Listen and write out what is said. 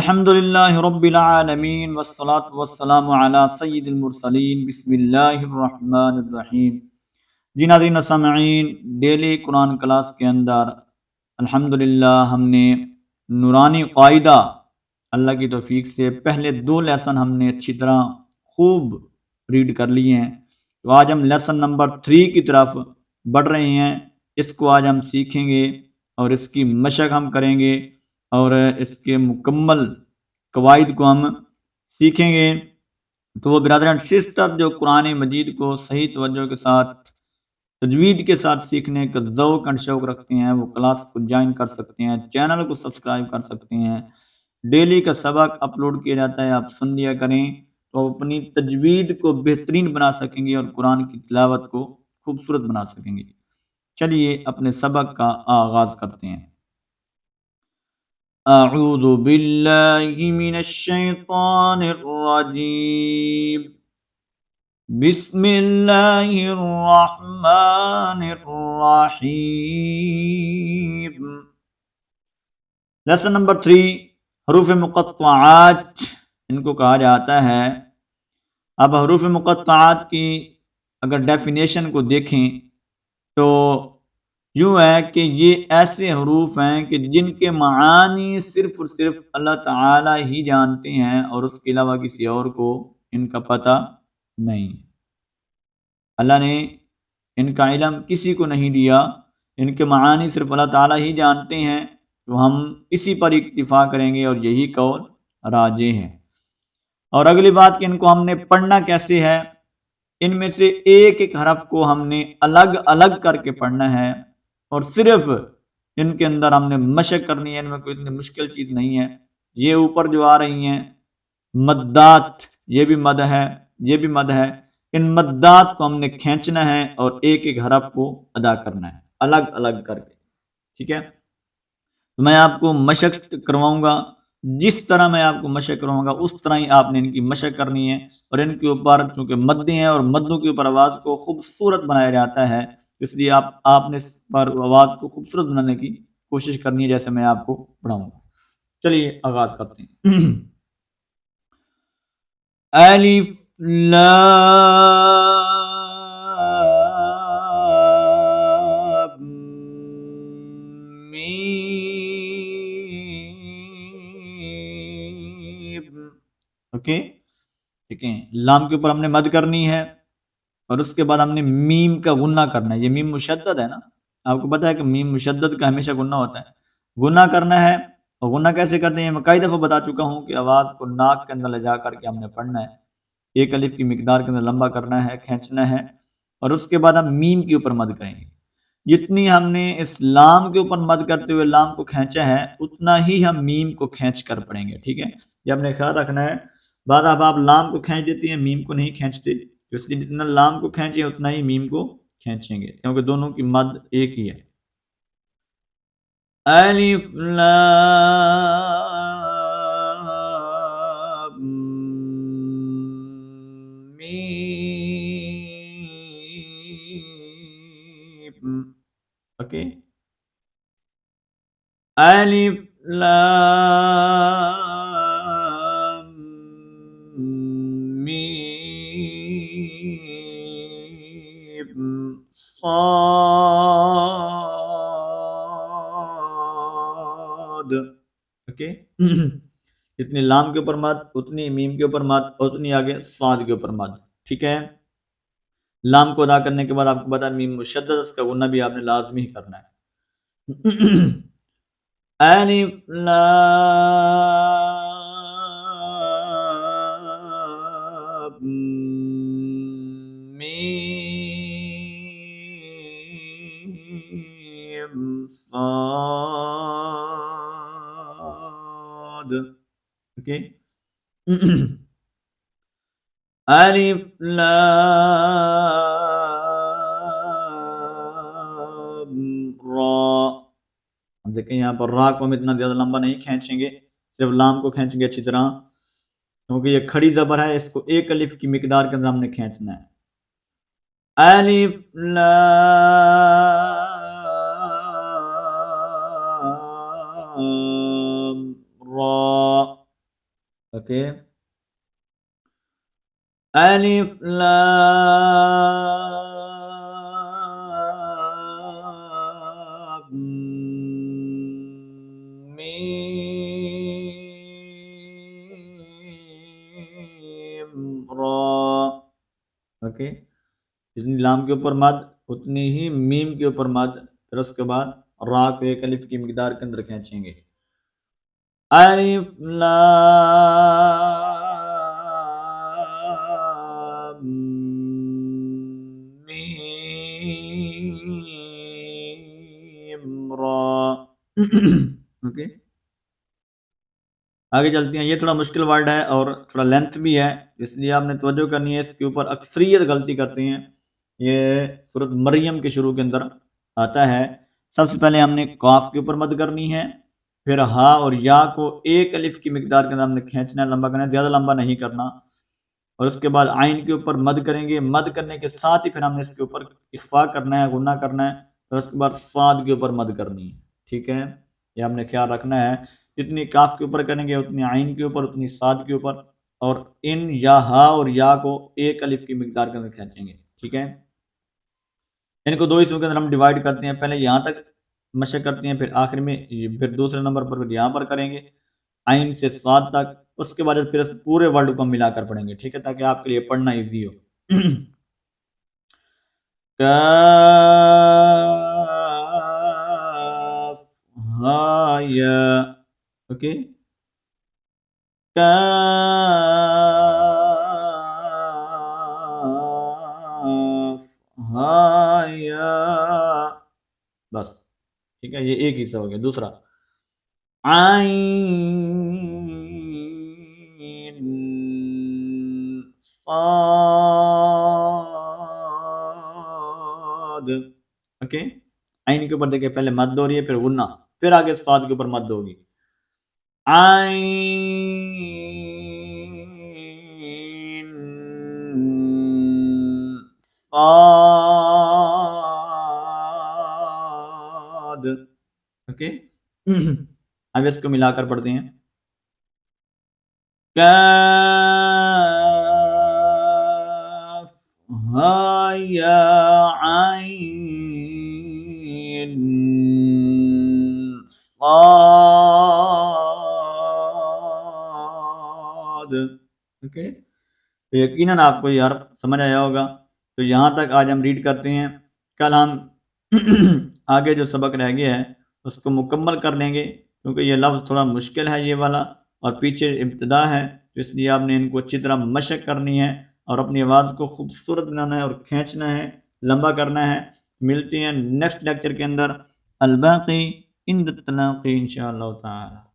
الحمدللہ رب العالمین والصلاة والسلام علی سید المرسلین بسم اللہ الرحمن الرحیم۔ جی ناظرین و سامعین، ڈیلی قرآن کلاس کے اندر الحمدللہ ہم نے نورانی قاعدہ اللہ کی توفیق سے پہلے 2 لیسن ہم نے اچھی طرح خوب ریڈ کر لیے ہیں۔ تو آج ہم لیسن نمبر 3 کی طرف بڑھ رہے ہیں۔ اس کو آج ہم سیکھیں گے اور اس کی مشق ہم کریں گے اور اس کے مکمل قواعد کو ہم سیکھیں گے۔ تو وہ برادران سسٹر جو قرآن مجید کو صحیح توجہ کے ساتھ تجوید کے ساتھ سیکھنے کا ذوق اور شوق رکھتے ہیں وہ کلاس کو جوائن کر سکتے ہیں، چینل کو سبسکرائب کر سکتے ہیں۔ ڈیلی کا سبق اپلوڈ کیا جاتا ہے، آپ سن لیا کریں تو اپنی تجوید کو بہترین بنا سکیں گے اور قرآن کی تلاوت کو خوبصورت بنا سکیں گے۔ چلیے اپنے سبق کا آغاز کرتے ہیں۔ اعوذ باللہ من الشیطان الرجیم، بسم اللہ الرحمن الرحیم۔ لیسن نمبر 3، حروف مقطعات ان کو کہا جاتا ہے۔ اب حروف مقطعات کی اگر ڈیفینیشن کو دیکھیں تو یوں ہے کہ یہ ایسے حروف ہیں کہ جن کے معانی صرف اور صرف اللہ تعالی ہی جانتے ہیں اور اس کے علاوہ کسی اور کو ان کا پتہ نہیں۔ اللہ نے ان کا علم کسی کو نہیں دیا، ان کے معانی صرف اللہ تعالی ہی جانتے ہیں، تو ہم اسی پر اکتفا کریں گے اور یہی قول راجح ہے۔ اور اگلی بات کہ ان کو ہم نے پڑھنا کیسے ہے، ان میں سے ایک ایک حرف کو ہم نے الگ الگ کر کے پڑھنا ہے اور صرف ان کے اندر ہم نے مشق کرنی ہے، ان میں کوئی اتنی مشکل چیز نہیں ہے۔ یہ اوپر جو آ رہی ہیں مدات، یہ بھی مد ہے، یہ بھی مد ہے، ان مدات کو ہم نے کھینچنا ہے اور ایک ایک حرف کو ادا کرنا ہے الگ الگ کر کے، ٹھیک ہے؟ تو میں آپ کو مشق کرواؤں گا، جس طرح میں آپ کو مشق کرواؤں گا اس طرح ہی آپ نے ان کی مشق کرنی ہے، اور ان کے اوپر چونکہ مدیں ہیں اور مدوں کے اوپر آواز کو خوبصورت بنایا جاتا ہے، اس لیے آپ نے اس پر آواز کو خوبصورت بنانے کی کوشش کرنی ہے جیسے میں آپ کو پڑھاؤں گا۔ چلیے آغاز کرتے ہیں۔ الف لام اوکے، ٹھیک ہے، لام کے اوپر ہم نے مد کرنی ہے اور اس کے بعد ہم نے میم کا غنہ کرنا ہے۔ یہ میم مشدد ہے نا، آپ کو پتا ہے کہ میم مشدد کا ہمیشہ غنہ ہوتا ہے، غنہ کرنا ہے۔ اور غنہ کیسے کرتے ہیں میں کئی دفعہ بتا چکا ہوں کہ آواز کو ناک کے اندر لے جا کر کے ہم نے پڑھنا ہے، ایک الف کی مقدار کے اندر لمبا کرنا ہے، کھینچنا ہے، اور اس کے بعد ہم میم کے اوپر مد کریں گے۔ جتنی ہم نے اس لام کے اوپر مد کرتے ہوئے لام کو کھینچا ہے اتنا ہی ہم میم کو کھینچ کر پڑھیں گے، ٹھیک ہے؟ یہ ہم نے خیال رکھنا ہے۔ بعد اب آپ لام کو کھینچ دیتے ہیں، میم کو نہیں کھینچتے، اس لیے جتنا لام کو کھینچیں اتنا ہی میم کو کھینچیں گے کیونکہ دونوں کی مد ایک ہی ہے۔ الف لام میم، اوکے، الف لام میم صاد، اوکے۔ جتنی لام کے اوپر مد اتنی میم کے اوپر مد، اتنی آگے صاد کے اوپر مد، ٹھیک ہے؟ لام کو ادا کرنے کے بعد آپ کو بتا میم مشدد، اس کا غنہ بھی آپ نے لازمی کرنا ہے۔ الف لام میم صاد، اوکے۔ الف لام را، ہم دیکھیں یہاں پر را کو ہم اتنا زیادہ لمبا نہیں کھینچیں گے، صرف لام کو کھینچیں گے اچھی طرح کیونکہ یہ کھڑی زبر ہے، اس کو ایک الف کی مقدار کے اندر ہم نے کھینچنا ہے۔ الف لام را، اوکے، الف لام میم را. اوکے، جتنی لام کے اوپر مد اتنی ہی میم کے اوپر مد، پھر اس کے بعد را کو ایک الف کی مقدار کے اندر کھینچیں گے. الف لام میم را. اوکے، آگے چلتے ہیں. یہ تھوڑا مشکل ورڈ ہے اور تھوڑا لینتھ بھی ہے، اس لیے آپ نے توجہ کرنی ہے. اس کے اوپر اکثریت غلطی کرتے ہیں. یہ سورۃ مریم کے شروع کے اندر آتا ہے. سب سے پہلے ہم نے قاف کے اوپر مد کرنی ہے، پھر ہا اور یا کو ایک الف کی مقدار کے اندر ہم نے کھینچنا ہے، لمبا کرنا ہے، زیادہ لمبا نہیں کرنا. اور اس کے بعد عین کے اوپر مد کریں گے. مد کرنے کے ساتھ ہی پھر ہم نے اس کے اوپر اخفا کرنا ہے، غنہ کرنا ہے. اور اس کے بعد صاد کے اوپر مد کرنی ہے. ٹھیک ہے، یہ ہم نے خیال رکھنا ہے. جتنی کاف کے اوپر کریں گے اتنی عین کے اوپر، اتنی صاد کے اوپر، اور ان یا ہا اور یا کو ایک الف کی مقدار کے اندر کھینچیں گے. ٹھیک ہے، ان کو دو حصوں کے اندر ہم ڈیوائڈ کرتے ہیں. پہلے یہاں تک مشق کرتے ہیں، پھر آخر میں پھر دوسرے نمبر پر پھر یہاں پر کریں گے عین سے صاد تک. اس کے بعد پھر اس پورے ورڈ کو ہم ملا کر پڑھیں گے. ٹھیک ہے، تاکہ آپ کے لیے پڑھنا ایزی ہو. کاف ہا یا. اوکے، کاف ہا یا. بس ٹھیک ہے، یہ ایک حصہ ہو گیا. دوسرا عین صاد. اوکے، عین کے اوپر دیکھیں پہلے مد ہو رہی ہے، پھر غنہ، پھر آگے صاد کے اوپر مد ہوگی. عین صاد. اوکے، اب اس کو ملا کر پڑھتے ہیں. کاف ہا یا عین صاد. اوکے، تو یقیناً آپ کو یہ حرف سمجھ آیا ہوگا. تو یہاں تک آج ہم ریڈ کرتے ہیں. کل ہم آگے جو سبق رہ گیا ہے اس کو مکمل کر لیں گے، کیونکہ یہ لفظ تھوڑا مشکل ہے یہ والا، اور پیچھے ابتدا ہے، تو اس لیے آپ نے ان کو اچھی طرح مشق کرنی ہے اور اپنی آواز کو خوبصورت بنانا ہے اور کھینچنا ہے، لمبا کرنا ہے. ملتے ہیں نیکسٹ لیکچر کے اندر. الباقی عند التلاقی انشاءاللہ تعالی.